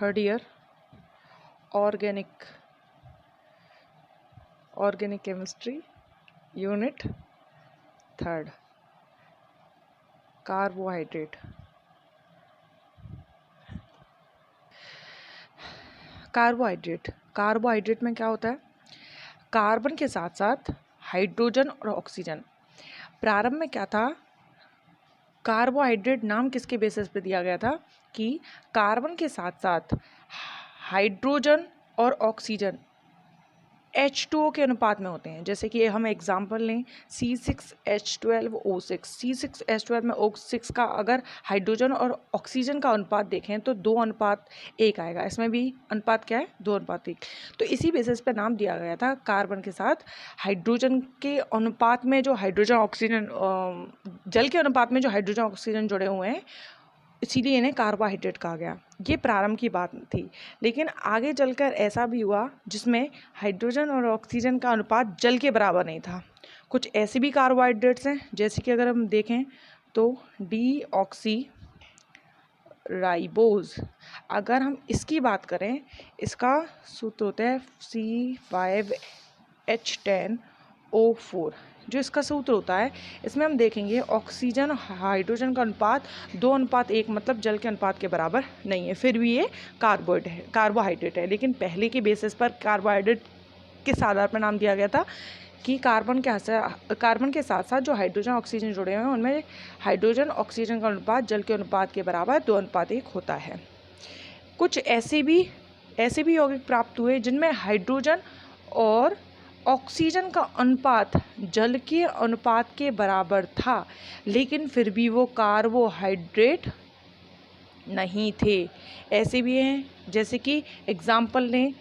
Third year organic chemistry unit third carbohydrate. Carbohydrate में क्या होता है? कार्बन के साथ साथ हाइड्रोजन और ऑक्सीजन। प्रारंभ में क्या था? कार्बोहाइड्रेट नाम किसके बेसिस पे दिया गया था कि कार्बन के साथ साथ हाइड्रोजन और ऑक्सीजन H2O के अनुपात में होते हैं। जैसे कि हम एग्जांपल लें C6H12O6। C6H12 में O6 का अगर हाइड्रोजन और ऑक्सीजन का अनुपात देखें तो 2:1 आएगा। इसमें भी अनुपात क्या है? 2:1। तो इसी बेसिस पे नाम दिया गया था कार्बन के साथ हाइड्रोजन के अनुपात में जो हाइड्रोजन ऑक्सीजन जल के अनुपात में जो हाइड्रोजन ऑक्सीजन जुड़े हुए हैं, इसीलिए इन्हें कार्बोहाइड्रेट कहा गया। ये प्रारंभ की बात थी, लेकिन आगे चलकर ऐसा भी हुआ जिसमें हाइड्रोजन और ऑक्सीजन का अनुपात जल के बराबर नहीं था। कुछ ऐसे भी कार्बोहाइड्रेट्स हैं, जैसे कि अगर हम देखें तो डीऑक्सी राइबोज। अगर हम इसकी बात करें, इसका सूत्र होता है C5H10O4। जो इसका सूत्र होता है, इसमें हम देखेंगे ऑक्सीजन हाइड्रोजन का अनुपात 2:1, मतलब जल के अनुपात के बराबर नहीं है। फिर भी ये कार्बोहाइड्रेट है। लेकिन पहले के बेसिस पर कार्बोहाइड्रेट किस आधार पर नाम दिया गया था कि कार्बन के साथ साथ जो हाइड्रोजन ऑक्सीजन जुड़े हुए हैं उनमें हाइड्रोजन ऑक्सीजन का अनुपात जल के अनुपात के बराबर 2:1 होता है। कुछ ऐसे भी यौगिक प्राप्त हुए जिनमें हाइड्रोजन और ऑक्सीजन का अनुपात जल के अनुपात के बराबर था, लेकिन फिर भी वो कार्बोहाइड्रेट नहीं थे। ऐसे भी हैं, जैसे कि एग्जाम्पल लें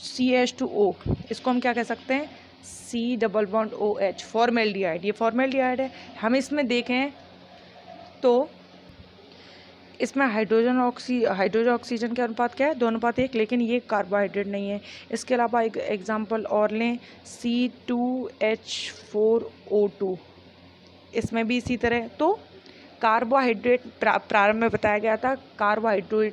CH2O। इसको हम क्या कह सकते हैं? C∩OH, formaldehyde. ये फॉर्मेल्डिहाइड है। हम इसमें देखें तो इसमें हाइड्रोजन ऑक्सीजन के अनुपात क्या है? 2:1, लेकिन ये कार्बोहाइड्रेट नहीं है। इसके अलावा एक एग्जाम्पल और लें C2H4O2। इसमें भी इसी तरह। तो कार्बोहाइड्रेट प्रारंभ में बताया गया था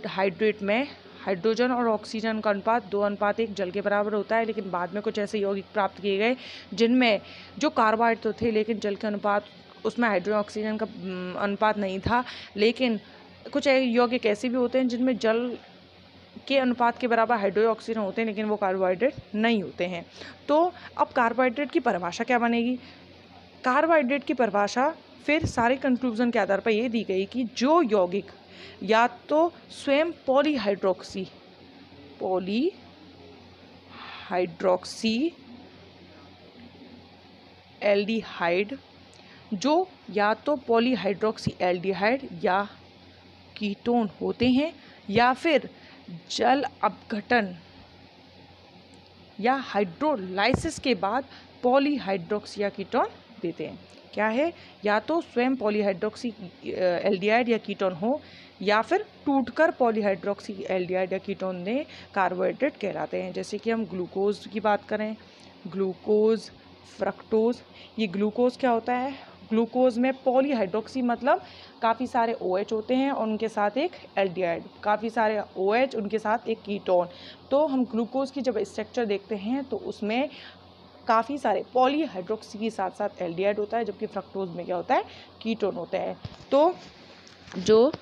हाइड्रेट में हाइड्रोजन और ऑक्सीजन का अनुपात 2:1 जल के बराबर होता है। लेकिन बाद में कुछ ऐसे यौगिक प्राप्त किए गए जिनमें जो कार्बोहाइड्रेट तो थे, लेकिन जल के अनुपात उसमें हाइड्रोजन ऑक्सीजन का अनुपात नहीं था। लेकिन कुछ यौगिक ऐसे भी होते हैं जिनमें जल के अनुपात के बराबर हाइड्रोजन ऑक्सीजन होते हैं, लेकिन वो कार्बोहाइड्रेट नहीं होते हैं। तो अब कार्बोहाइड्रेट की परिभाषा क्या बनेगी? कार्बोहाइड्रेट की परिभाषा फिर सारे कंक्लूजन के आधार पर ये दी गई कि जो यौगिक या तो स्वयं पॉलीहाइड्रोक्सी एल्डिहाइड, जो या तो पॉलीहाइड्रोक्सी एल्डिहाइड या कीटोन होते हैं, या फिर जल अपघटन या हाइड्रोलाइसिस के बाद पॉलीहाइड्रोक्सी या कीटोन देते हैं। क्या है? या तो स्वयं पॉलीहाइड्रोक्सी एल्डिहाइड या कीटोन हो, या फिर टूटकर पॉलीहाइड्रोक्सी एल्डिहाइड या कीटोन दें, कार्बोहाइड्रेट कहलाते हैं। जैसे कि हम ग्लूकोज की बात करें, ग्लूकोज, फ्रक्टोज। ये ग्लूकोज क्या होता है? ग्लूकोज में पॉलीहाइड्रोक्सी मतलब काफ़ी सारे OH होते हैं और उनके साथ एक एल्डिहाइड, काफ़ी सारे OH उनके साथ एक कीटोन। तो हम ग्लूकोज की जब स्ट्रक्चर देखते हैं तो उसमें काफ़ी सारे पॉलीहाइड्रोक्सी के साथ साथ एल्डिहाइड होता है, जबकि फ्रक्टोज में क्या होता है? कीटोन होता है। तो जो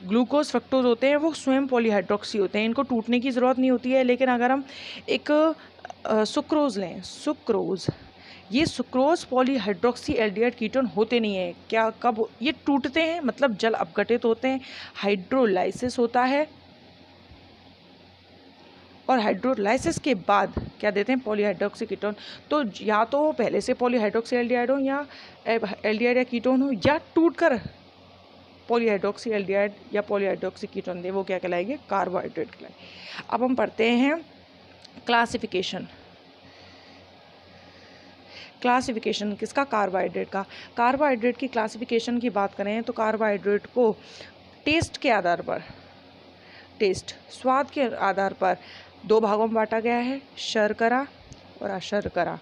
ग्लूकोज फ्रक्टोज होते हैं वो स्वयं पॉलीहाइड्रोक्सी होते हैं, इनको टूटने की ज़रूरत नहीं होती है। लेकिन अगर हम एक सुक्रोज लें, ये सुक्रोज पॉलीहाइड्रोक्सी एल्डिहाइड कीटोन होते नहीं है। क्या कब ये टूटते हैं? मतलब जल अपघटित होते हैं, हाइड्रोलाइसिस होता है, और हाइड्रोलाइसिस के बाद क्या देते हैं? Polyhydroxy ketone. तो या तो पहले से पॉलीहाइड्रोक्सी एल्डिहाइड हो, या एल्डिहाइड या कीटोन हो, या टूटकर पॉलीहाइड्रोक्सी एल्डिहाइड या पॉलीहाइड्रोक्सी कीटोन दे, वो क्या कहलाएंगे? कार्बोहाइड्रेट कहलाएंगे। अब हम पढ़ते हैं क्लासिफिकेशन किसका? कार्बोहाइड्रेट का। कार्बोहाइड्रेट की क्लासिफिकेशन की बात करें तो कार्बोहाइड्रेट को स्वाद के आधार पर 2 भागों में बांटा गया है, शर्करा और अशर्करा।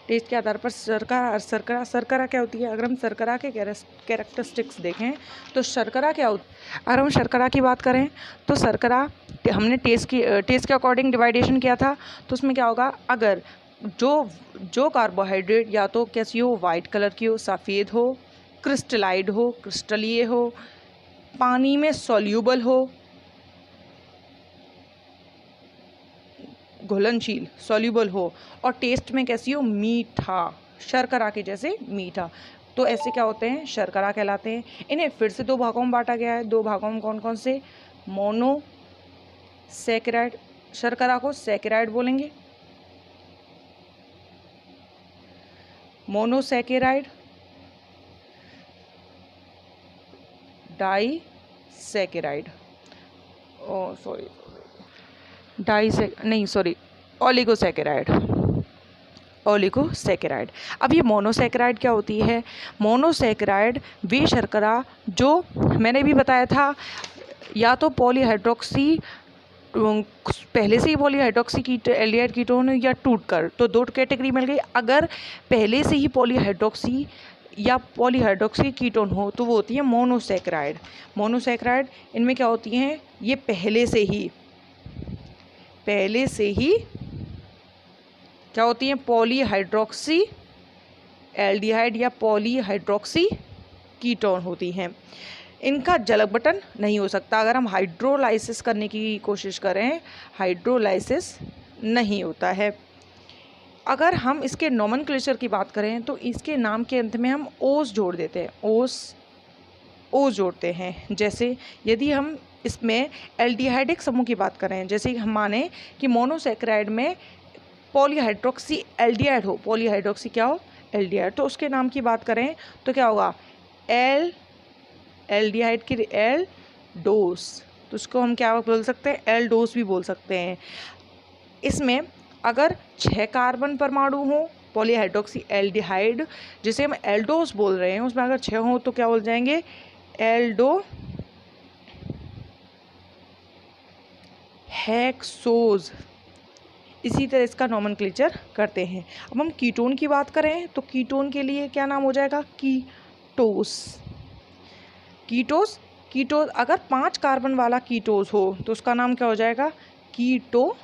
टेस्ट के आधार पर शर्करा क्या होती है? अगर हम शर्करा के कैरेक्टरिस्टिक्स देखें तो शर्करा क्या होती है? अगर हम शर्करा की बात करें तो शर्करा हमने टेस्ट के अकॉर्डिंग डिवाइडेशन किया था, तो उसमें क्या होगा? अगर जो कार्बोहाइड्रेट या तो कैसी हो, वाइट कलर की हो, सफ़ेद हो, क्रिस्टलाइड हो, क्रिस्टलीय हो, पानी में सॉल्यूबल हो, घुलनशील सॉल्यूबल हो, और टेस्ट में कैसी हो? मीठा, शर्करा के जैसे मीठा, तो ऐसे क्या होते हैं? शर्करा कहलाते हैं। इन्हें फिर से 2 भागों में बांटा गया है। 2 भागों में कौन कौन से? मोनोसैकेराइड, शर्करा को सैकेराइड बोलेंगे, मोनोसैकेराइड, डाइसैकेराइड, ओलिगोसैकेराइड। अब ये मोनोसैकेराइड क्या होती है? मोनोसैकेराइड वे शर्करा जो मैंने भी बताया था, या तो पॉलीहाइड्रोक्सी, पहले से ही पॉलीहाइड्रोक्सी एल्डिहाइड कीटोन या टूटकर, तो 2 कैटेगरी मिल गई। अगर पहले से ही पॉलीहाइड्रोक्सी या पॉलीहाइड्रोक्सी कीटोन हो तो वो होती है मोनोसैकेराइड। मोनोसैकेराइड इनमें क्या होती हैं? ये पहले से ही क्या होती हैं? पॉलीहाइड्रोक्सी एल्डिहाइड या पॉलीहाइड्रोक्सी कीटोन होती हैं। इनका जलक बटन नहीं हो सकता। अगर हम हाइड्रोलाइसिस करने की कोशिश करें, हाइड्रोलाइसिस नहीं होता है। अगर हम इसके नोमेनक्लेचर की बात करें तो इसके नाम के अंत में हम ओस जोड़ देते हैं, ओस जोड़ते हैं। जैसे यदि हम इसमें एल्डिहाइडिक समूह की बात करें, जैसे हम माने कि मोनोसैकेराइड में पॉलीहाइड्रोक्सी एल्डिहाइड हो, पॉलीहाइड्रोक्सी क्या हो? एल्डिहाइड, तो उसके नाम की बात करें तो क्या होगा? एल्डिहाइड की एल्डोस, तो उसको हम क्या बोल सकते हैं? एल्डोस भी बोल सकते हैं। इसमें अगर 6 कार्बन परमाणु हो, पॉलीहाइड्रोक्सी एल्डिहाइड जिसे हम एल्डोस बोल रहे हैं, उसमें अगर 6 हो तो क्या बोल जाएंगे? Aldo hexose. इसी तरह इसका नोमेनक्लेचर करते हैं। अब हम कीटोन की बात करें तो कीटोन के लिए क्या नाम हो जाएगा? कीटोस। अगर 5 कार्बन वाला कीटोस हो तो उसका नाम क्या हो जाएगा? कीटोपेंटोस।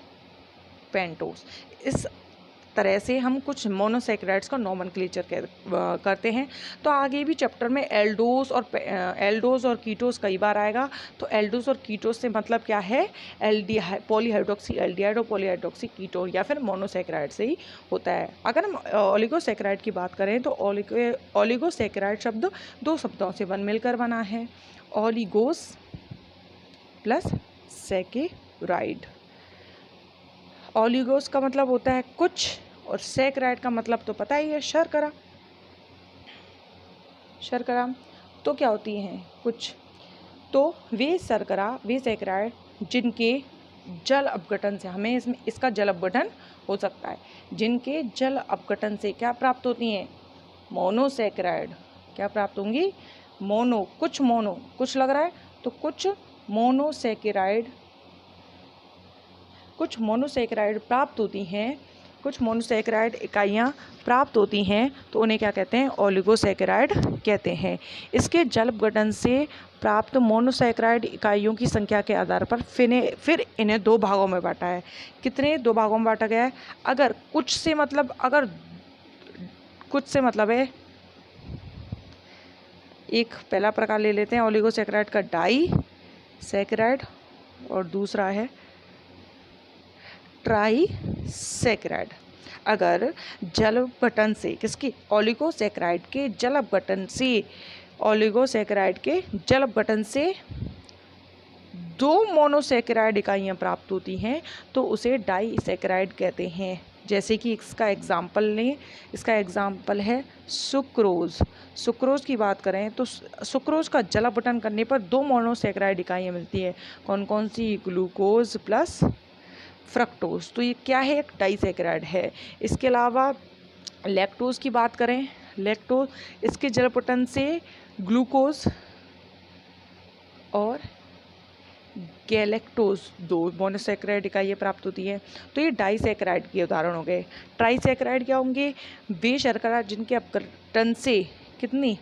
इस तरह से हम कुछ मोनोसैकेराइड्स का नोमेनक्लेचर करते हैं। तो आगे भी चैप्टर में एल्डोस और कीटोस कई बार आएगा। तो एल्डोस और कीटोस से मतलब क्या है? पॉलीहाइड्रोक्सी एल्डिहाइड और पॉलीहाइड्रोक्सी कीटोन या फिर मोनोसैकेराइड से ही होता है। अगर हम ओलिगोसैकेराइड की बात करें तो ओलिगोसैकेराइड शब्द 2 शब्दों से मिलकर बना है, ओलिगोस प्लस सैकेराइड। ओलिगोस का मतलब होता है कुछ, और सैकेराइड का मतलब तो पता ही है, शर्करा। तो क्या होती हैं? कुछ। तो वे सैकेराइड जिनके जल अपघटन से, हमें इसका जल अपघटन हो सकता है, जिनके जल अपघटन से क्या प्राप्त होती हैं? मोनोसैकेराइड। क्या प्राप्त होंगी? कुछ लग रहा है तो कुछ मोनोसैकेराइड प्राप्त होती हैं, कुछ मोनोसैकेराइड इकाइयाँ प्राप्त होती हैं, तो उन्हें क्या कहते हैं? ओलिगोसैकेराइड कहते हैं। इसके जल अपघटन से प्राप्त मोनोसैकेराइड इकाइयों की संख्या के आधार पर फिर इन्हें 2 भागों में बांटा है। कितने 2 भागों में बांटा गया है? अगर कुछ से मतलब है, एक पहला प्रकार ले लेते हैं ओलिगोसैकेराइड का, डाइसैकेराइड, और दूसरा है ट्राइसैकेराइड। अगर जल अपघटन से किसकी? ओलिगोसैकेराइड के जल अपघटन से 2 मोनोसैकेराइड इकाइयाँ प्राप्त होती हैं तो उसे डाइसैकेराइड कहते हैं। जैसे कि इसका एग्जाम्पल है सुक्रोज की बात करें तो सुक्रोज का जल अपघटन करने पर 2 मोनोसैकेराइड इकाइयाँ मिलती है। कौन कौन सी? Glucose plus fructose. तो ये क्या है? एक डाइसैकेराइड है। इसके अलावा लैक्टोज की बात करें, इसके जल अपघटन से ग्लूकोज और गैलेक्टोज 2 मोनोसैकेराइड इकाइयाँ प्राप्त होती हैं। तो ये डाइसैकेराइड के उदाहरण हो गए। ट्राइसैकेराइड क्या होंगे? वे शर्करा जिनके अपघटन से कितनी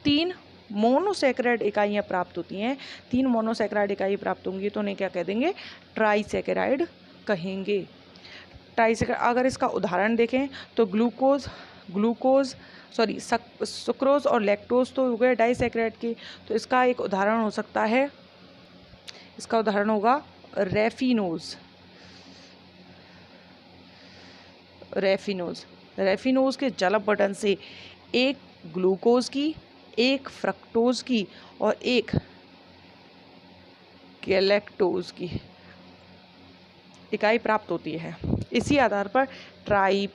3 मोनोसैकेराइड इकाइयाँ प्राप्त होती हैं। 3 मोनोसैकेराइड इकाई प्राप्त होंगी तो उन्हें क्या कह देंगे? ट्राइसैकेराइड कहेंगे। ट्राइसैकेराइड अगर इसका उदाहरण देखें तो सुक्रोज और लैक्टोज तो हो गए डाइसैकेराइड के। तो इसका एक उदाहरण हो सकता है, इसका उदाहरण होगा रेफिनोज के जल अपघटन से एक ग्लूकोज की, एक फ्रक्टोज की और एक गैलेक्टोज की इकाई प्राप्त होती है। इसी आधार पर ट्राई,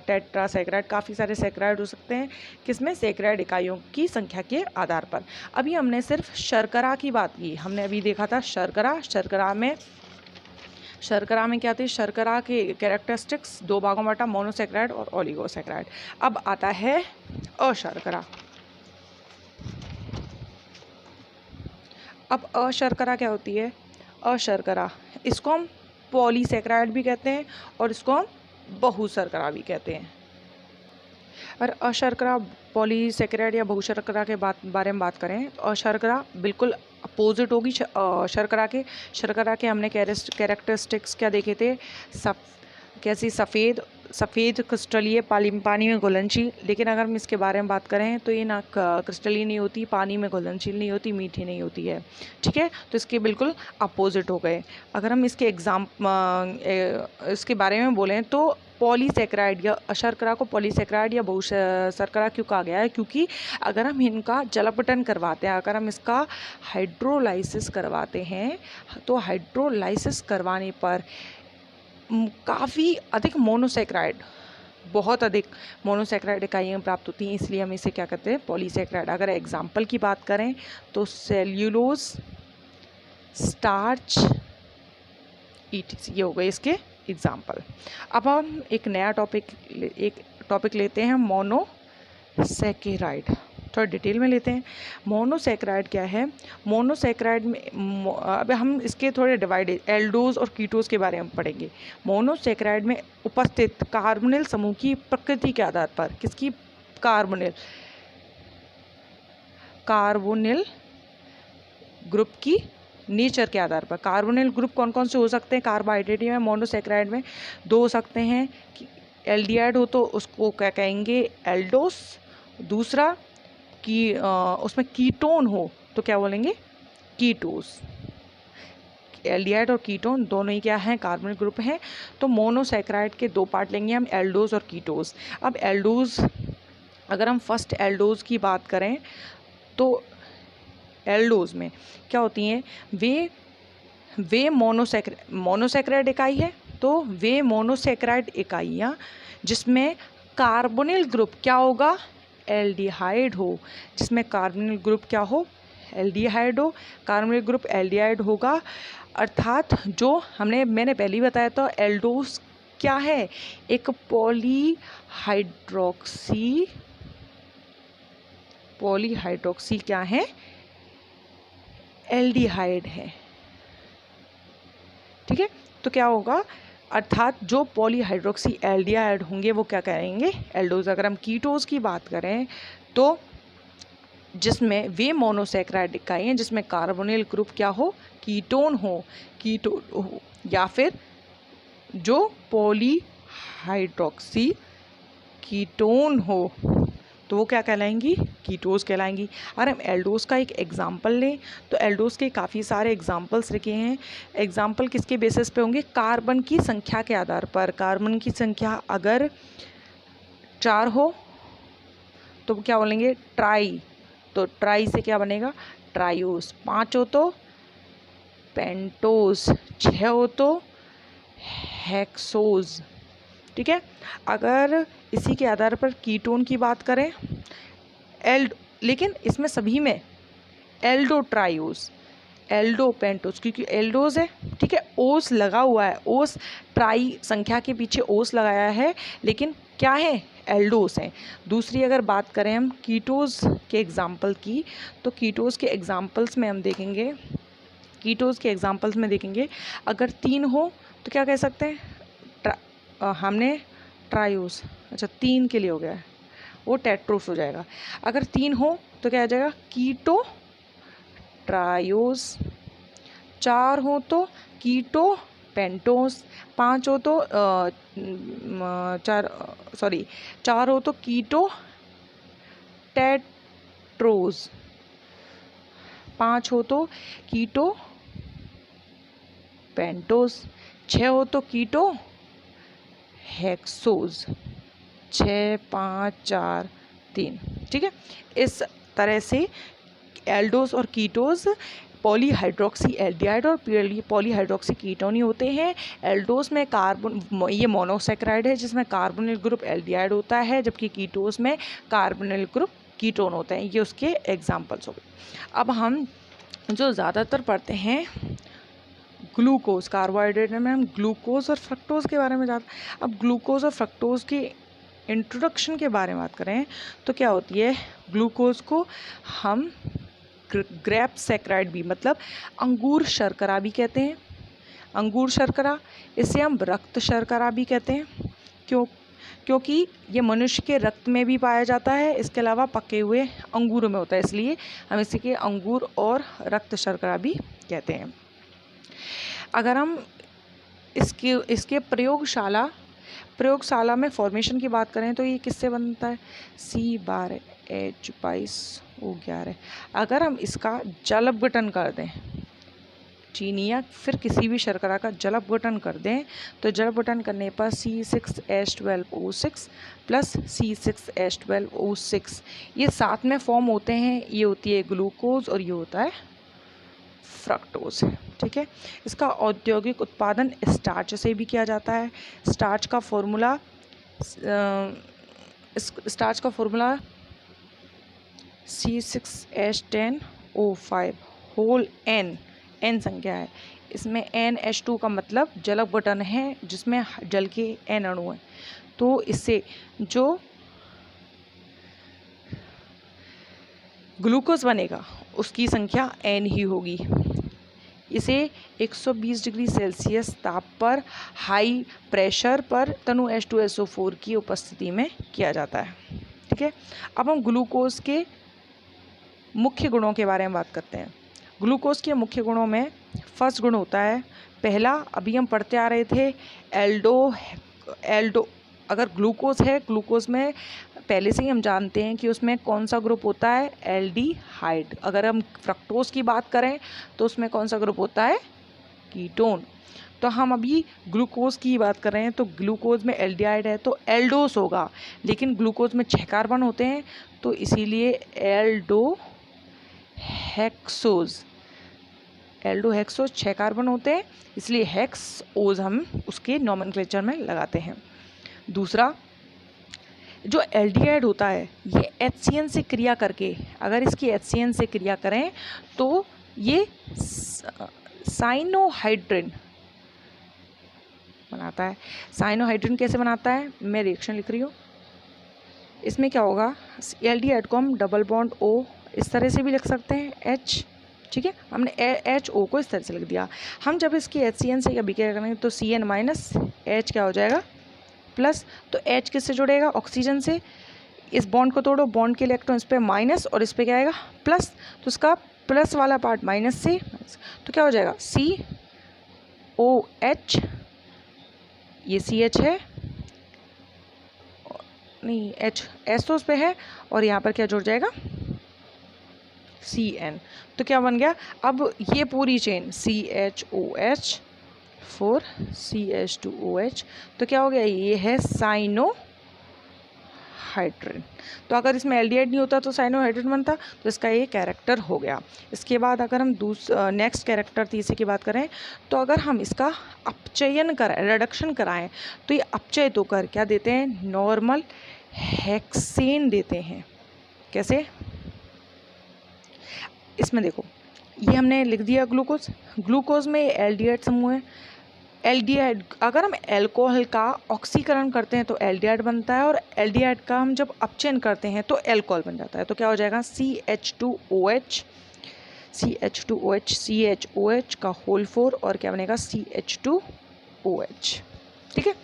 टेट्रासैकेराइड काफ़ी सारे सैकेराइड हो सकते हैं। किसमें? सैकेराइड इकाइयों की संख्या के आधार पर। अभी हमने सिर्फ शर्करा की बात की। हमने अभी देखा था शर्करा में क्या थी? शर्करा के कैरेक्टरिस्टिक्स 2 भागों में बांटा, मोनोसैकेराइड और ओलिगोसैकेराइड। अब आता है अशर्करा। अब अशर्करा क्या होती है? अशर्करा, इसको हम पॉलीसैकेराइड भी कहते हैं और इसको हम बहुशर्करा भी कहते हैं। और अशर्करा, पॉलीसैकेराइड या बहुशर्करा के बारे में बात करें तो अशर्करा बिल्कुल अपोजिट होगी शर्करा के। शर्करा के हमने कैरेक्टरिस्टिक्स क्या देखे थे? कैसी सफ़ेद क्रिस्टलीय, पानी में घुलनशील। लेकिन अगर हम इसके बारे में बात करें तो ये ना क्रिस्टलीय नहीं होती, पानी में घुलनशील नहीं होती, मीठी नहीं होती है। ठीक है, तो इसके बिल्कुल अपोजिट हो गए। अगर हम इसके इसके बारे में बोलें तो पॉलीसैकेराइड या अशर्करा को पॉलीसैकेराइड या बहुशर्करा क्यों कहा गया है? क्योंकि अगर हम इनका जलापटन करवाते हैं, अगर हम इसका हाइड्रोलाइसिस करवाते हैं तो हाइड्रोलाइसिस करवाने पर काफ़ी अधिक बहुत अधिक मोनोसैकेराइड इकाइयाँ प्राप्त होती हैं। इसलिए हम इसे क्या कहते हैं? पॉलीसैकेराइड। अगर एग्जाम्पल की बात करें तो सेल्यूलोज, स्टार्च, ये हो गए इसके एग्जाम्पल। अब हम एक नया टॉपिक लेते हैं, मोनोसैकेराइड। थोड़ा डिटेल में लेते हैं। मोनोसैकेराइड क्या है? मोनोसैकेराइड में अब हम इसके थोड़े एल्डोज और कीटोज के बारे में पढ़ेंगे। मोनोसैकेराइड में उपस्थित कार्बोनिल समूह की प्रकृति के आधार पर, किसकी? कार्बोनिल ग्रुप की नेचर के आधार पर। कार्बोनिल ग्रुप कौन कौन से हो सकते हैं कार्बोहाइड्रेट में? मोनोसैकेराइड में 2 हो सकते हैं। एल्डिहाइड हो तो उसको क्या कहेंगे? एल्डोस। दूसरा कि उसमें कीटोन हो तो क्या बोलेंगे? कीटोस। एल्डिहाइड और कीटोन दोनों ही क्या हैं? कार्बोनिल ग्रुप हैं। तो मोनोसैकेराइड के 2 पार्ट लेंगे हम, एल्डोज और कीटोस। अब एल्डोज, अगर हम फर्स्ट एल्डोज की बात करें तो एल्डोज में क्या होती हैं? वे मोनोसैकेराइड इकाई है, तो वे मोनोसैकेराइड इकाइयाँ जिसमें कार्बोनिल ग्रुप क्या होगा? एल्डिहाइड हो। जिसमें कार्बोनिल ग्रुप क्या हो? एल्डिहाइड हो। कार्बोनिल ग्रुप एल्डिहाइड होगा। अर्थात जो मैंने पहले ही बताया था, एल्डोज क्या है? एक पॉलीहाइड्रोक्सी क्या है? एल्डिहाइड है। ठीक है, तो क्या होगा? अर्थात जो पॉलीहाइड्रोक्सी एल्डिहाइड होंगे वो क्या कहेंगे? एल्डोज। अगर हम कीटोज की बात करें तो जिसमें वे मोनोसैकेराइड इकाई हैं जिसमें कार्बोनिल ग्रुप क्या हो? कीटोन हो या फिर जो पॉलीहाइड्रोक्सी कीटोन हो तो वो क्या कहलाएंगी? कीटोज कहलाएंगी। अगर हम एल्डोज का एक एग्जाम्पल लें तो एल्डोज के काफ़ी सारे एग्जाम्पल्स लिखे हैं। एग्जाम्पल किसके बेसिस पे होंगे? कार्बन की संख्या के आधार पर। कार्बन की संख्या अगर 4 हो तो क्या बोलेंगे? ट्राई। तो ट्राई से क्या बनेगा? ट्राइओस। 5 हो तो पेंटोस। 6 हो तो हेक्सोज। ठीक है, अगर इसी के आधार पर कीटोन की बात करें लेकिन इसमें सभी में एल्डोट्राइओस, एल्डोपेंटोस, क्योंकि एल्डोज है। ठीक है, ओस लगा हुआ है, ओस ट्राई संख्या के पीछे ओस लगाया है, लेकिन क्या है? एल्डोस हैं। दूसरी अगर बात करें हम कीटोज के एग्जाम्पल की, तो कीटोज के एग्जाम्पल्स में हम देखेंगे, कीटोज के एग्जाम्पल्स में देखेंगे अगर 3 हो तो क्या कह सकते हैं, हमने ट्रायोस, अच्छा 3 के लिए हो गया है, वो टेट्रोस हो जाएगा। अगर 3 हो तो क्या आ जाएगा, कीटो ट्रायोस। 4 हो तो कीटो पेंटोस। 5 हो तो 4 हो तो कीटो टेट्रोस। 5 हो तो कीटो पेंटोस। 6 हो तो कीटो हेक्सोज। 6 5 4 3, ठीक है। इस तरह से एल्डोस और कीटोस पॉलीहाइड्रोक्सी एल्डिहाइड और पॉलीहाइड्रोक्सी कीटोन ही होते हैं। एल्डोस में कार्बन, ये मोनोसेक्राइड है जिसमें कार्बोनिल ग्रुप एल्डिहाइड होता है, जबकि कीटोस में कार्बोनिल ग्रुप कीटोन होते हैं। ये उसके एग्जाम्पल्स हो गए। अब हम जो ज़्यादातर पढ़ते हैं ग्लूकोज, कार्बोहाइड्रेट में हम ग्लूकोज और फ्रक्टोज के बारे में जानते। अब ग्लूकोज और फ्रक्टोज की इंट्रोडक्शन के बारे में बात करें तो क्या होती है, ग्लूकोज को हम ग्रेप सैकराइड भी, मतलब अंगूर शर्करा भी कहते हैं। अंगूर शर्करा, इसे हम रक्त शर्करा भी कहते हैं। क्योंकि ये मनुष्य के रक्त में भी पाया जाता है, इसके अलावा पके हुए अंगूरों में होता है, इसलिए हम इसे के अंगूर और रक्त शर्करा भी कहते हैं। अगर हम इसके प्रयोगशाला में फॉर्मेशन की बात करें तो ये किससे बनता है, C12H22O11। अगर हम इसका जल अपघटन कर दें, चीनी या फिर किसी भी शर्करा का जल अपघटन कर दें, तो जल अपघटन करने पर C6H12O6 प्लस C6H12O6 ये साथ में फॉर्म होते हैं। ये होती है ग्लूकोज और ये होता है फ्रक्टोज, ठीक है। इसका औद्योगिक उत्पादन स्टार्च से भी किया जाता है। स्टार्च का फॉर्मूला C6H10O5 होल N संख्या है। इसमें NH2 का मतलब जल अपघटन है जिसमें जल के N अणु हैं, तो इससे जो ग्लूकोज बनेगा उसकी संख्या N ही होगी। इसे 120 डिग्री सेल्सियस ताप पर हाई प्रेशर पर तनु H2SO4 की उपस्थिति में किया जाता है, ठीक है। अब हम ग्लूकोज के मुख्य गुणों के बारे में बात करते हैं। ग्लूकोज के मुख्य गुणों में फर्स्ट गुण होता है, पहला अभी हम पढ़ते आ रहे थे, एल्डो। अगर ग्लूकोज है, ग्लूकोज में पहले से ही हम जानते हैं कि उसमें कौन सा ग्रुप होता है, एल्डिहाइड। अगर हम फ्रक्टोज की बात करें तो उसमें कौन सा ग्रुप होता है, कीटोन। तो हम अभी ग्लूकोज की बात कर रहे हैं, तो ग्लूकोज में एल्डिहाइड है तो एल्डोस होगा, लेकिन ग्लूकोज में 6 कार्बन होते हैं तो इसीलिए एल्डोहेक्सोज 6 कार्बन होते हैं, इसलिए हेक्सोज हम उसके नॉमेनक्लेचर में लगाते हैं। दूसरा, जो एल्डिहाइड होता है ये HCN से क्रिया करके, अगर इसकी HCN से क्रिया करें तो ये साइनोहाइड्रिन बनाता है। साइनोहाइड्रिन कैसे बनाता है, मैं रिएक्शन लिख रही हूँ। इसमें क्या होगा, एल्डिहाइड को हम डबल बॉन्ड O इस तरह से भी लिख सकते हैं, H, ठीक है। हमने HO को इस तरह से लिख दिया। हम जब इसकी HCN से कभी क्या करेंगे तो CN माइनस H क्या हो जाएगा, प्लस। तो H किससे जुड़ेगा, ऑक्सीजन से। इस बॉन्ड को तोड़ो, बॉन्ड के इलेक्ट्रॉन इस पे माइनस और इस पे क्या आएगा, प्लस। तो इसका प्लस वाला पार्ट माइनस से, तो क्या हो जाएगा COH, ये CH है, नहीं H S तो उस पे है, और यहाँ पर क्या जुड़ जाएगा CN। तो क्या बन गया, अब ये पूरी चेन CHOH 4 CH2OH, तो क्या हो गया, ये है साइनोहाइड्रिन। तो अगर इसमें एल्डिहाइड नहीं होता तो साइनोहाइड्रिन बनता, तो इसका ये कैरेक्टर हो गया। इसके बाद अगर हम नेक्स्ट कैरेक्टर तीसरे की बात करें, तो अगर हम इसका अपचयन कराएं, रिडक्शन कराएं, तो ये अपचय होकर क्या देते हैं, नॉर्मल हेक्सेन देते हैं। कैसे, इसमें देखो, ये हमने लिख दिया ग्लूकोज में एल्डिहाइड समूह है, एल्डिहाइड, अगर हम अल्कोहल का ऑक्सीकरण करते हैं तो एल्डिहाइड बनता है, और एल्डिहाइड का हम जब अपचयन करते हैं तो अल्कोहल बन जाता है। तो क्या हो जाएगा, CH2OH, CH2OH, CHOH का होल 4 और क्या बनेगा, CH2OH। ठीक है,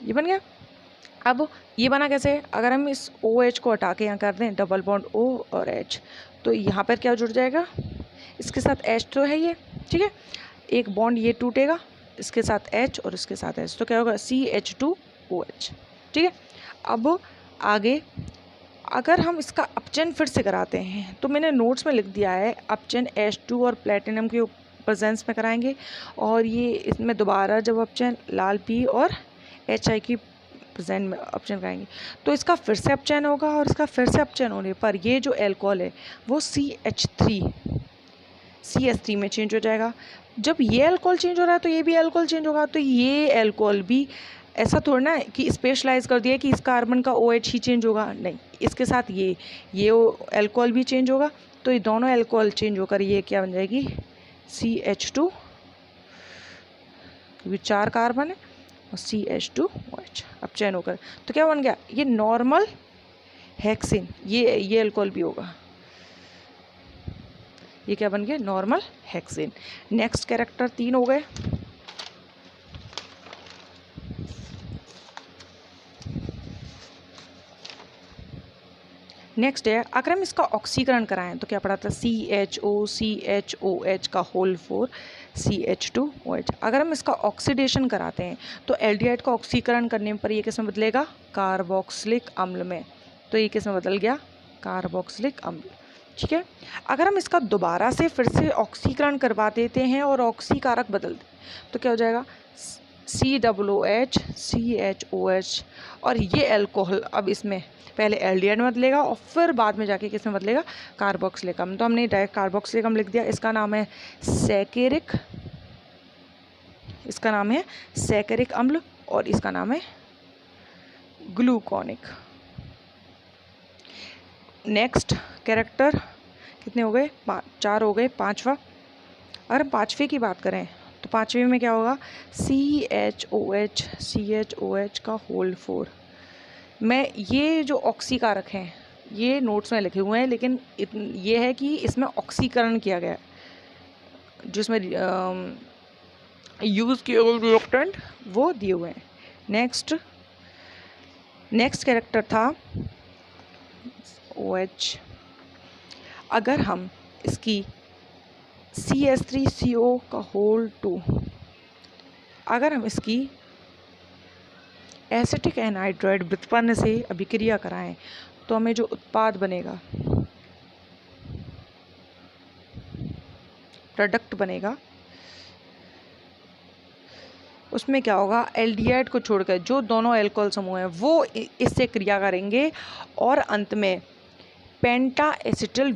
ये बन गया। अब ये बना कैसे, अगर हम इस OH को हटा के यहाँ कर दें डबल बॉन्ड O और H, तो यहाँ पर क्या जुड़ जाएगा, इसके साथ H तो है ये, ठीक है, एक बॉन्ड ये टूटेगा, इसके साथ H और इसके साथ H, तो क्या होगा, CH2OH। ठीक है, अब आगे अगर हम इसका अपचयन फिर से कराते हैं तो मैंने नोट्स में लिख दिया है, अपचयन H2 और प्लेटिनम के प्रेजेंस में कराएंगे, और ये इसमें दोबारा जब अपचयन लाल P और HI की प्रेजेंट में अपचयन कराएंगे तो इसका फिर से अपचयन होगा, और इसका फिर से अपचयन होने पर ये जो एल्कोहल है वो CH3 में चेंज हो जाएगा। जब ये अल्कोहल चेंज हो रहा है तो ये भी अल्कोहल चेंज होगा, तो ये अल्कोहल भी ऐसा थोड़ा ना कि स्पेशलाइज कर दिया कि इस कार्बन का OH ही चेंज होगा, नहीं, इसके साथ ये अल्कोहल भी चेंज होगा, तो ये दोनों अल्कोहल चेंज होकर ये क्या बन जाएगी, CH2, क्योंकि 4 कार्बन है, और CH2OH अपचयन होकर, तो क्या बन गया, ये नॉर्मल हेक्सेन, ये अल्कोहल भी होगा, ये क्या बन गया, नॉर्मल हेक्सेन। नेक्स्ट कैरेक्टर 3 हो गए। नेक्स्ट है, अगर हम इसका ऑक्सीकरण कराएं तो क्या पड़ा था, CHOCHOH का होल 4 CH2OH। अगर हम इसका ऑक्सीडेशन कराते हैं तो एल्डिहाइड का ऑक्सीकरण करने पर ये किस में बदलेगा, कार्बोक्सिलिक अम्ल में, तो ये किस में बदल गया, कार्बोक्सिलिक अम्ल। ठीक है, अगर हम इसका दोबारा से फिर से ऑक्सीकरण करवा देते हैं और ऑक्सीकारक बदल दें तो क्या हो जाएगा, COOH CHOH, और ये अल्कोहल अब इसमें पहले एल्डिहाइड में बदलेगा और फिर बाद में जाके किस में बदलेगा, कार्बोक्सिलिक अम्ल। तो हमने डायरेक्ट कार्बोक्सिलिक अम्ल लिख दिया, इसका नाम है सैकेरिक, इसका नाम है सैकेरिक अम्ल, और इसका नाम है ग्लूकोनिक। नेक्स्ट कैरेक्टर कितने हो गए, 4 हो गए। पांचवा, अगर हम पांचवे की बात करें तो पांचवे में क्या होगा, CHOH का होल 4। मैं ये जो ऑक्सीकारक हैं ये नोट्स में लिखे हुए हैं, लेकिन ये है कि इसमें ऑक्सीकरण किया गया है, जिसमें यूज़ किए हुए रिएक्टेंट वो दिए हुए हैं। नेक्स्ट कैरेक्टर था OH। अगर हम इसकी CH3CO का होल 2, अगर हम इसकी एसिटिक एनहाइड्राइड व्युत्पन्न से अभिक्रिया कराएं तो हमें जो उत्पाद बनेगा, प्रोडक्ट बनेगा, उसमें क्या होगा, एल्डिहाइड को छोड़कर जो दोनों अल्कोहल समूह हैं वो इससे क्रिया करेंगे और अंत में पेंटा एसिटिल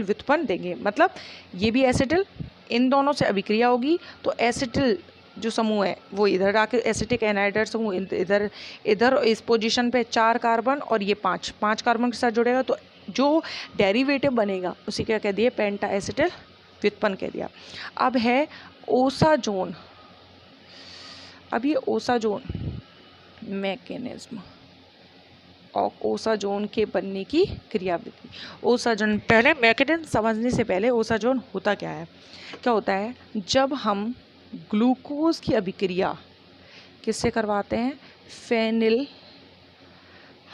व्युत्पन्न देंगे। मतलब ये भी एसिटिल, इन दोनों से अभिक्रिया होगी तो एसिटिल जो समूह है वो इधर आके एसिटिक एनहाइड्राइड समूह इधर इस पोजीशन पे 4 कार्बन और ये 5 कार्बन के साथ जुड़ेगा, तो जो डेरिवेटिव बनेगा उसी क्या कह दिए, पेंटा एसिटिल व्युत्पन्न कह दिया। अब है ओसाजोन। अब ये ओसाजोन मैकेनिज्म और ओसाजोन के बनने की क्रियाविधि। ओसाजोन, पहले मैकेनिज्म समझने से पहले ओसाजोन होता क्या है, क्या होता है, जब हम ग्लूकोज की अभिक्रिया किससे करवाते हैं, फेनिल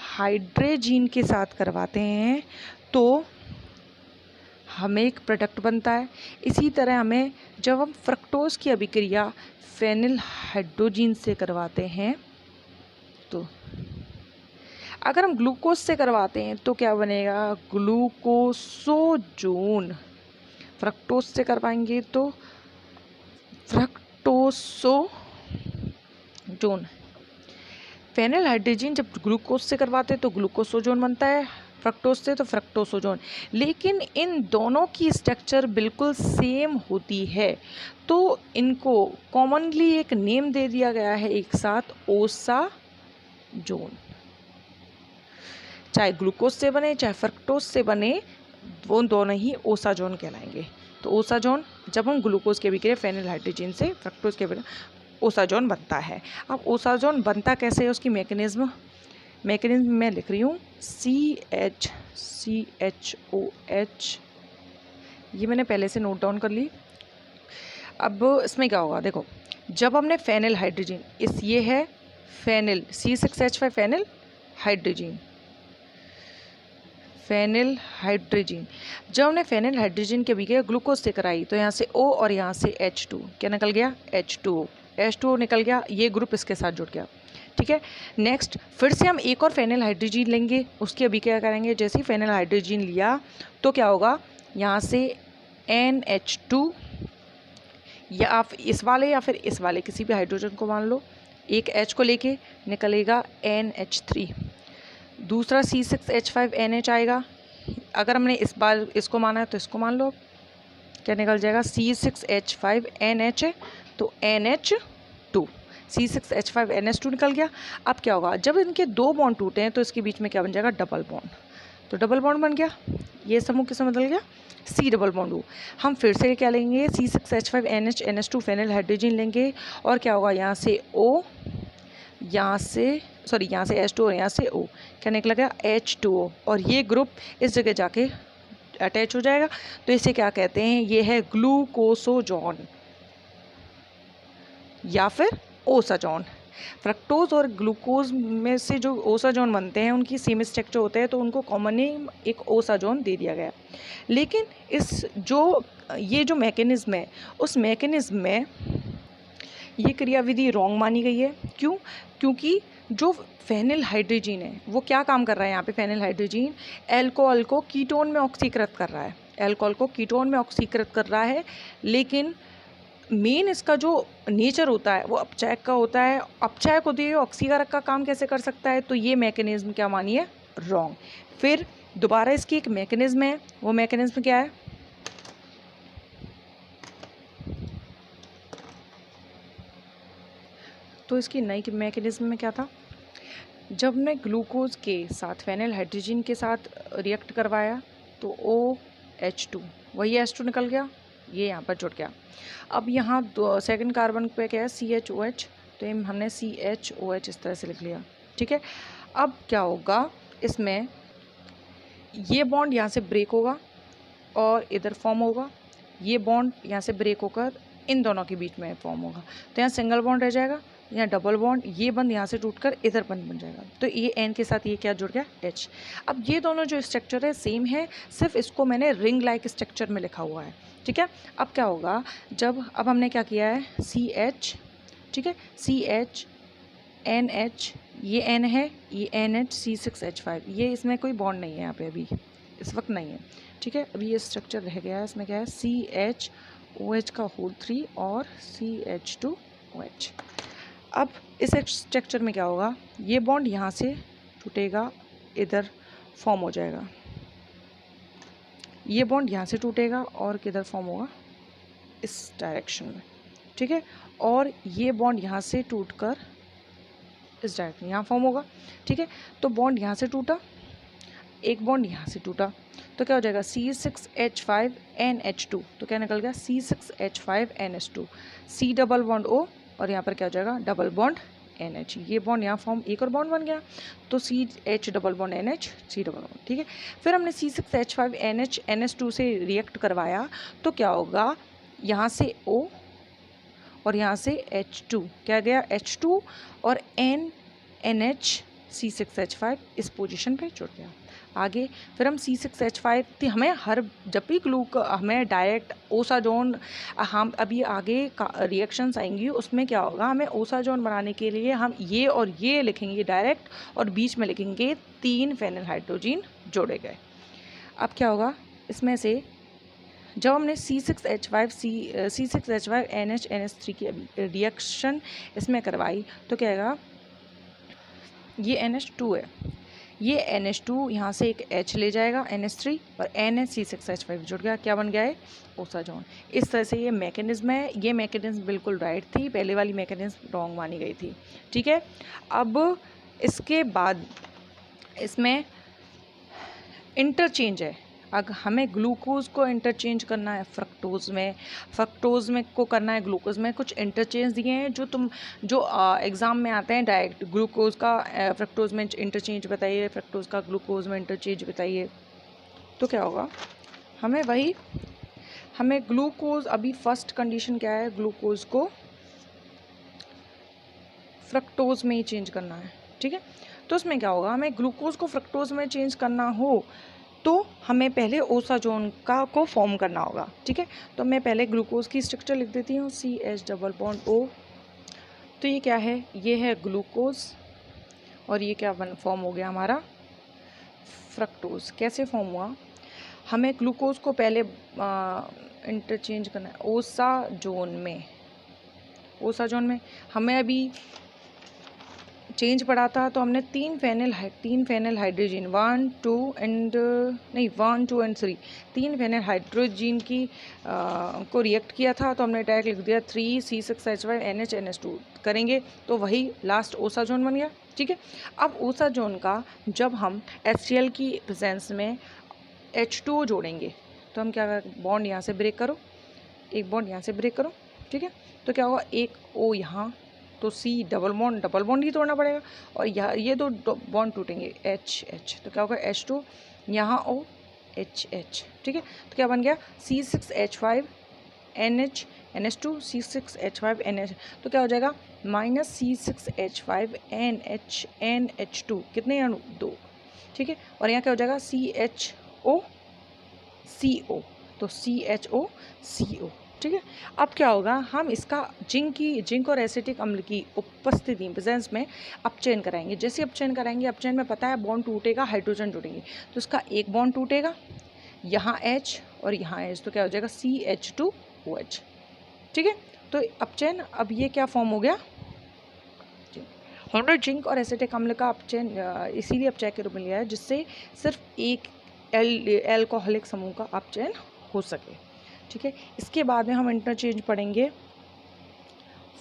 हाइड्रेजीन के साथ करवाते हैं तो हमें एक प्रोडक्ट बनता है। इसी तरह हमें जब हम फ्रक्टोज की अभिक्रिया फेनिल हाइड्रोजीन से करवाते हैं, तो अगर हम ग्लूकोज से करवाते हैं तो क्या बनेगा, ग्लूकोसोजोन। फ्रक्टोज से करवाएंगे तो फ्रक्टोसोजोन। फेनिल हाइड्रोजीन जब ग्लूकोज से करवाते हैं तो ग्लूकोसोजोन बनता है, फ्रक्टोज से तो फ्रक्टोसोजोन। लेकिन इन दोनों की स्ट्रक्चर बिल्कुल सेम होती है तो इनको कॉमनली एक नेम दे दिया गया है एक साथ, ओसाजोन। चाहे ग्लूकोज से बने चाहे फ्रक्टोज से बने, वो दोनों ही ओसाजोन कहलाएंगे। तो ओसाजोन, जब हम ग्लूकोज की अभिक्रिया फेनिल हाइड्रोजन से फ्रक्टोज के ओसाजोन बनता है। अब ओसाजोन बनता कैसे है, उसकी मैकेनिज्म मैं लिख रही हूँ CHOH, ये मैंने पहले से नोट डाउन कर ली। अब इसमें क्या होगा, देखो जब हमने फेनिल हाइड्रोजन, ये है फेनिल C6H5 फेनिल हाइड्रोजन, जब हमने फेनिल हाइड्रोजन के अभिक्रिया ग्लूकोज से कराई तो यहाँ से O और यहाँ से H2, क्या निकल गया, H2O निकल गया, ये ग्रुप इसके साथ जुड़ गया। ठीक है, नेक्स्ट फिर से हम एक और फेनिल हाइड्रोजन लेंगे, उसकी अभिक्रिया करेंगे। जैसे ही फेनिल हाइड्रोजन लिया तो क्या होगा, यहाँ से NH2, या आप इस वाले या फिर इस वाले किसी भी हाइड्रोजन को मान लो, एक H को लेके निकलेगा NH3, दूसरा C6H5NH आएगा। अगर हमने इस बार इसको माना है तो इसको मान लो, क्या निकल जाएगा, C6H5NH है तो NH2, C6H5NH2 निकल गया। अब क्या होगा, जब इनके दो बॉन्ड टूटे हैं तो इसके बीच में क्या बन जाएगा, डबल बॉन्ड, तो डबल बॉन्ड बन गया, ये समूह किसमें बदल गया, C डबल बॉन्ड O। हम फिर से क्या लेंगे, C6H5NH NH2 फेनिल हाइड्रोजन लेंगे और क्या होगा, यहाँ से O, यहाँ से H2 और यहाँ से O, क्या निकला गया, H2O, और ये ग्रुप इस जगह जाके अटैच हो जाएगा। तो इसे क्या कहते हैं, ये है ग्लूकोसोजोन या फिर ओसाजोन। फ्रक्टोज और ग्लूकोज में से जो ओसाजोन बनते हैं उनकी सेम स्ट्रक्चर होते हैं, तो उनको कॉमन नेम एक ओसाजोन दे दिया गया। लेकिन ये जो मैकेनिज्म है, उस मैकेनिज्म में ये क्रियाविधि रॉन्ग मानी गई है। क्यों, क्योंकि जो फेनिल हाइड्रोजन है वो क्या काम कर रहा है, यहाँ पे फेनिल हाइड्रोजन अल्कोहल को कीटोन में ऑक्सीकृत कर रहा है, लेकिन मेन इसका जो नेचर होता है वो अपचायक का होता है। अपचायक होते हुए ऑक्सीकारक का काम कैसे कर सकता है, तो ये मैकेनिज्म क्या मानिए, रॉन्ग। फिर दोबारा इसकी एक मैकेनिज्म है, वो मैकेनिज्म क्या है, तो इसकी नई मैकेनिज्म में क्या था, जब मैं ग्लूकोज के साथ फेनिल हाइड्रोजन के साथ रिएक्ट करवाया तो OH2, वही H2 निकल गया, ये यहाँ पर जुड़ गया। अब यहाँ सेकंड कार्बन पे क्या है, CHOH, तो हमने CHOH इस तरह से लिख लिया। ठीक है, अब क्या होगा, इसमें ये बॉन्ड यहाँ से ब्रेक होगा और इधर फॉर्म होगा, ये बॉन्ड यहाँ से ब्रेक होकर इन दोनों के बीच में फॉर्म होगा, तो यहाँ सिंगल बॉन्ड रह जाएगा, यहाँ डबल बॉन्ड, ये बंद यहाँ से टूटकर इधर बंद बन जाएगा, तो ये N के साथ ये क्या जुड़ गया, H। अब ये दोनों जो स्ट्रक्चर है सेम है, सिर्फ इसको मैंने रिंग लाइक स्ट्रक्चर में लिखा हुआ है। ठीक है, अब क्या होगा, अब हमने क्या किया है, CH, ठीक है, CH NH, ये N है, ये NH C6H5, ये इसमें कोई बॉन्ड नहीं है यहाँ पे अभी इस वक्त नहीं है। ठीक है, अभी ये स्ट्रक्चर रह गया है, इसमें क्या है, CHOH का होल 3 और CH2OH। अब इस स्ट्रक्चर में क्या होगा, ये बॉन्ड यहाँ से टूटेगा, इधर फॉर्म हो जाएगा, ये बॉन्ड यहाँ से टूटेगा और किधर फॉर्म होगा, इस डायरेक्शन में। ठीक है, और ये बॉन्ड यहाँ से टूटकर इस डायरेक्शन यहाँ फॉर्म होगा। ठीक है, तो बॉन्ड यहाँ से टूटा, एक बॉन्ड यहाँ से टूटा, तो क्या हो जाएगा, C6H5NH2, तो क्या निकल गया, C6H5NH2, C double bond O, और यहाँ पर क्या हो जाएगा, डबल बॉन्ड NH, ये बॉन्ड यहाँ फॉर्म, एक और बॉन्ड बन गया, तो CH double bond NH, C double bond. ठीक है, फिर हमने C6H5NH NH2 से रिएक्ट करवाया तो क्या होगा, यहाँ से O और यहाँ से H2, क्या गया, H2 और NH C6H5 इस पोजीशन पे जुड़ गया। आगे फिर हम C6H5 थी, हमें जब भी हमें डायरेक्ट ओसाजोन, हम अभी आगे रिएक्शंस आएंगी उसमें क्या होगा, हमें ओसाजोन बनाने के लिए हम ये और ये लिखेंगे डायरेक्ट, और बीच में लिखेंगे 3 फेनिल हाइड्रोजन जोड़े गए। अब क्या होगा, इसमें से जब हमने C6H5NH NH3 की रिएक्शन इसमें करवाई तो क्या आएगा, ये NH2 है, ये NH2 यहाँ से एक H ले जाएगा NH3 और NH C6H5 जुड़ गया, क्या बन गया है, ओसाजोन। इस तरह से ये मैकेनिज्म है, ये मैकेनिज्म बिल्कुल राइट थी, पहले वाली मैकेनिज्म रॉन्ग मानी गई थी। ठीक है, अब इसके बाद इसमें इंटरचेंज है। अगर हमें ग्लूकोज को इंटरचेंज करना है फ्रक्टोज में को करना है ग्लूकोज में, कुछ इंटरचेंज दिए हैं जो एग्ज़ाम में आते हैं डायरेक्ट, ग्लूकोज का फ्रक्टोज में इंटरचेंज बताइए, फ्रक्टोज का ग्लूकोज में इंटरचेंज बताइए। तो क्या होगा, हमें ग्लूकोज, अभी फर्स्ट कंडीशन क्या है, ग्लूकोज को फ्रक्टोज में ही चेंज करना है, ठीक है। तो उसमें क्या होगा, हमें ग्लूकोज को फ्रक्टोज में चेंज करना हो तो हमें पहले ओसाजोन को फॉर्म करना होगा, ठीक है। तो मैं पहले ग्लूकोज की स्ट्रक्चर लिख देती हूँ, CH⋯O। तो ये क्या है, ये है ग्लूकोज और ये क्या फॉर्म हो गया हमारा, फ्रक्टोज। कैसे फॉर्म हुआ, हमें ग्लूकोज को पहले इंटरचेंज करना है ओसाजोन में हमें अभी चेंज पड़ा था, तो हमने तीन फेनिल हाइड्रोजन 1 2 एंड 3 तीन फेनिल हाइड्रोजन की को रिएक्ट किया था, तो हमने डायरेक्ट लिख दिया 3C6H5NH2 करेंगे, तो वही लास्ट ओसाजोन बन गया, ठीक है। अब ओसाजोन का जब हम HCl की प्रेजेंस में H2O जोड़ेंगे तो हम क्या करें, बॉन्ड यहाँ से ब्रेक करो, एक बॉन्ड यहाँ से ब्रेक करो, ठीक है। तो क्या होगा, एक O यहाँ, तो C डबल बॉन्ड ही तोड़ना पड़ेगा, और ये दो बॉन्ड टूटेंगे H, तो क्या होगा H2 यहाँ O H, ठीक है। तो क्या बन गया, C6H5NH2 C6H5NH, तो क्या हो जाएगा -C6H5NH2, कितने अणु, 2, ठीक है। और यहाँ क्या हो जाएगा CHOCO, तो CHOCO, ठीक है। अब क्या होगा, हम इसका जिंक और एसिटिक अम्ल की उपस्थिति प्रेजेंस में अपचयन कराएंगे। जैसे अपचयन कराएंगे, अपचयन में पता है बॉन्ड टूटेगा, हाइड्रोजन जुड़ेंगे, तो इसका एक बॉन्ड टूटेगा, यहाँ H और यहाँ H, तो क्या हो जाएगा CH2OH, ठीक है। तो अपचयन, अब ये क्या फॉर्म हो गया, हमने जिंक और एसिटिक अम्ल का अपचयन इसीलिए अपचय के रूप में लिया है जिससे सिर्फ एक एल्कोहलिक समूह का अपचयन हो सके, ठीक है। इसके बाद में हम इंटरचेंज पढ़ेंगे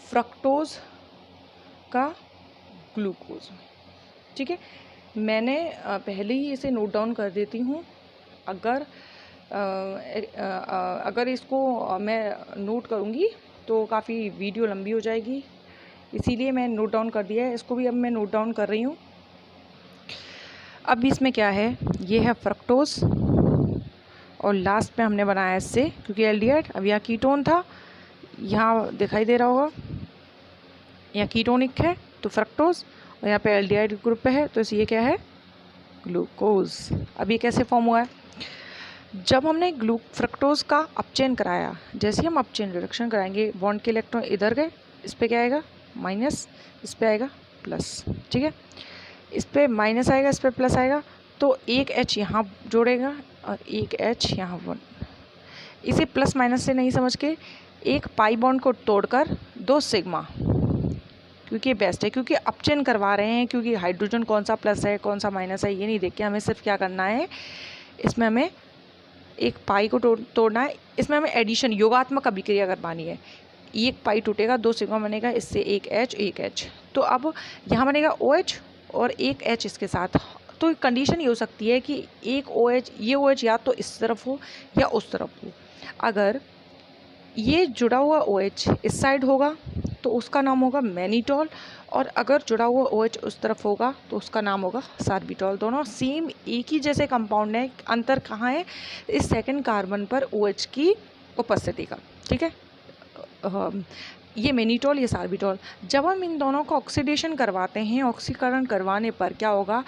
फ्रक्टोज का ग्लूकोज, ठीक है। मैंने पहले ही इसे नोट डाउन कर देती हूँ, अगर इसको मैं नोट करूँगी तो काफ़ी वीडियो लंबी हो जाएगी, इसीलिए मैं नोट डाउन कर दिया है, इसको भी अब मैं नोट डाउन कर रही हूँ। अब इसमें क्या है, ये है फ्रक्टोज और लास्ट में हमने बनाया इससे, क्योंकि एल्डिहाइड, अब यहाँ कीटोन था, यहाँ दिखाई दे रहा होगा, यहाँ कीटोनिक है तो फ्रक्टोज, और यहाँ पे एल्डिहाइड ग्रुप है, तो ये क्या है, ग्लूकोज। अब ये कैसे फॉर्म हुआ है, जब हमने फ्रक्टोज का अपचयन कराया, जैसे ही हम अपचयन रिडक्शन कराएंगे, बॉन्ड के इलेक्ट्रॉन इधर गए, इस पर क्या आएगा माइनस, इस पर आएगा प्लस, ठीक है। इस पर माइनस आएगा, इस पर प्लस आएगा, तो एक H यहाँ जोड़ेगा और एक H यहाँ बॉन्ड, इसे प्लस माइनस से नहीं समझ के एक पाई बॉन्ड को तोड़कर 2 सिग्मा, क्योंकि ये बेस्ट है, क्योंकि अपचयन करवा रहे हैं, क्योंकि हाइड्रोजन कौन सा प्लस है कौन सा माइनस है ये नहीं देख के हमें सिर्फ क्या करना है, इसमें हमें एक पाई को तोड़ना है, इसमें हमें एडिशन योगात्मक अभिक्रिया करवानी है। एक पाई टूटेगा, 2 सिग्मा बनेगा, इससे एक H, तो अब यहाँ बनेगा OH और एक H इसके साथ। तो कंडीशन ये हो सकती है कि एक OH, ये OH या तो इस तरफ हो या उस तरफ हो। अगर ये जुड़ा हुआ OH इस साइड होगा तो उसका नाम होगा मैनिटॉल, और अगर जुड़ा हुआ OH उस तरफ होगा तो उसका नाम होगा सार्बिटॉल। दोनों सेम एक ही जैसे कंपाउंड है, अंतर कहाँ है, इस सेकंड कार्बन पर OH की उपस्थिति का, ठीक है। ये मैनिटॉल, ये सार्बिटॉल। जब हम इन दोनों को ऑक्सीडेशन करवाते हैं, ऑक्सीकरण करवाने पर क्या होगा,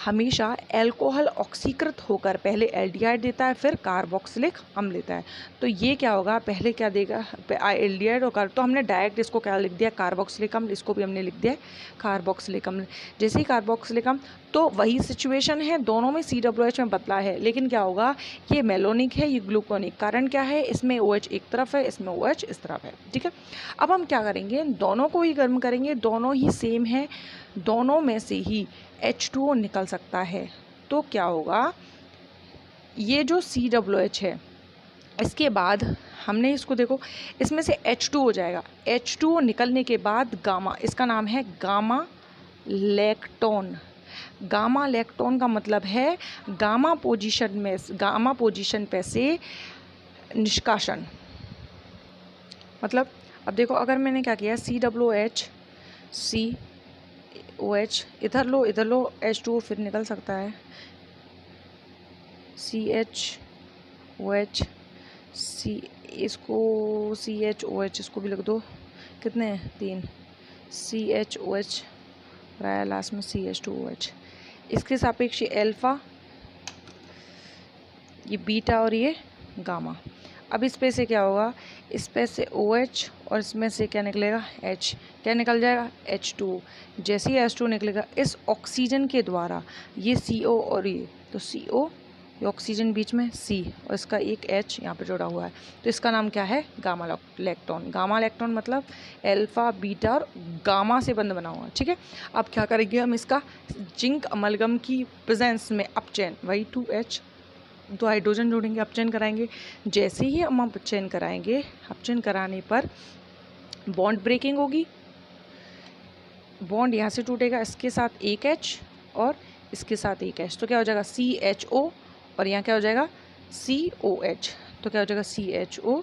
हमेशा एल्कोहल ऑक्सीकृत होकर पहले एल्डिहाइड देता है, फिर कार्बोक्सिलिक अम्ल देता है। तो ये क्या होगा, पहले क्या देगा, एल्डिहाइड और तो हमने डायरेक्ट इसको क्या लिख दिया, कार्बोक्सिलिक अम्ल, इसको भी हमने लिख दिया कार्बोक्सिलिक अम्ल। जैसे ही कार्बोक्सिलिक अम्ल, तो वही सिचुएशन है, दोनों में COH में बदला है, लेकिन क्या होगा, ये मेलोनिक है, ये ग्लूकोनिक। कारण क्या है, इसमें OH एक तरफ है, इसमें OH इस तरफ है, ठीक है। अब हम क्या करेंगे, दोनों को ही गर्म करेंगे, दोनों ही सेम है, दोनों में से ही H2O निकल सकता है। तो क्या होगा, ये जो COH है, इसके बाद हमने इसको देखो, इसमें से H2 हो जाएगा, H2O निकलने के बाद गामा, इसका नाम है गामा लैक्टोन। गामा इलेक्ट्रॉन का मतलब है गामा पोजीशन पे से निष्कासन। मतलब अब देखो, अगर मैंने क्या किया, COOH इधर लो H2O फिर निकल सकता है, CHOH इसको CHOH इसको भी लिख दो, कितने हैं 3, CHOH रहा लास्ट में CH2OH। इसके सापेक्ष अल्फा, ये बीटा और ये गामा। अब इस पे से क्या होगा, इस पे से OH और इसमें से क्या निकलेगा H, क्या निकल जाएगा H2। जैसे ही H2 निकलेगा इस ऑक्सीजन के द्वारा ये CO और ये, तो CO ये ऑक्सीजन बीच में C और इसका एक H यहाँ पे जुड़ा हुआ है, तो इसका नाम क्या है, गामा इलेक्ट्रॉन। गामा इलेक्ट्रॉन मतलब अल्फा बीटा और गामा से बंद बना हुआ, ठीक है। अब क्या करेंगे हम, इसका जिंक अमलगम की प्रेजेंस में अपचयन, वही 2H 2 हाइड्रोजन जोड़ेंगे, अपचयन कराएंगे। जैसे ही हम अपचयन कराएंगे, अपचयन कराने पर बॉन्ड ब्रेकिंग होगी, बॉन्ड यहाँ से टूटेगा, इसके साथ एक H और इसके साथ एक H, तो क्या हो जाएगा CHO और यहाँ क्या हो जाएगा COH, तो क्या हो जाएगा CHO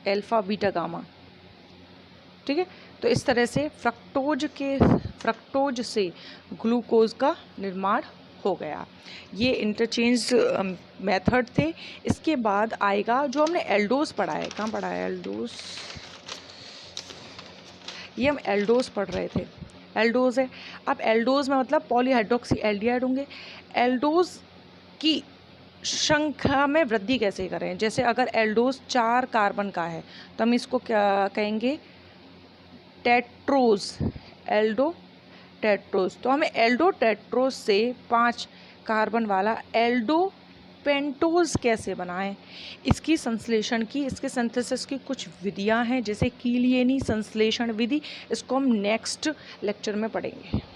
अल्फा बीटा गामा, ठीक है। तो इस तरह से फ्रक्टोज से ग्लूकोज का निर्माण हो गया। ये इंटरचेंज मेथड थे। इसके बाद आएगा जो हमने एल्डोज पढ़ा है, कहाँ पढ़ा है एल्डोज, ये हम एल्डोज पढ़ रहे थे, एल्डोज है। अब एल्डोज में मतलब पॉलीहाइड्रोक्सी एल्डिहाइड होंगे। एल्डोज की संख्या में वृद्धि कैसे करें, जैसे अगर एल्डोज 4 कार्बन का है तो हम इसको क्या कहेंगे, टेट्रोज, एल्डो टेट्रोज। तो हमें एल्डो टेट्रोज से 5 कार्बन वाला एल्डो पेंटोज कैसे बनाएं, इसकी संश्लेषण की, इसके सिंथेसिस की कुछ विधियां हैं, जैसे कीलियनी संश्लेषण विधि, इसको हम नेक्स्ट लेक्चर में पढ़ेंगे।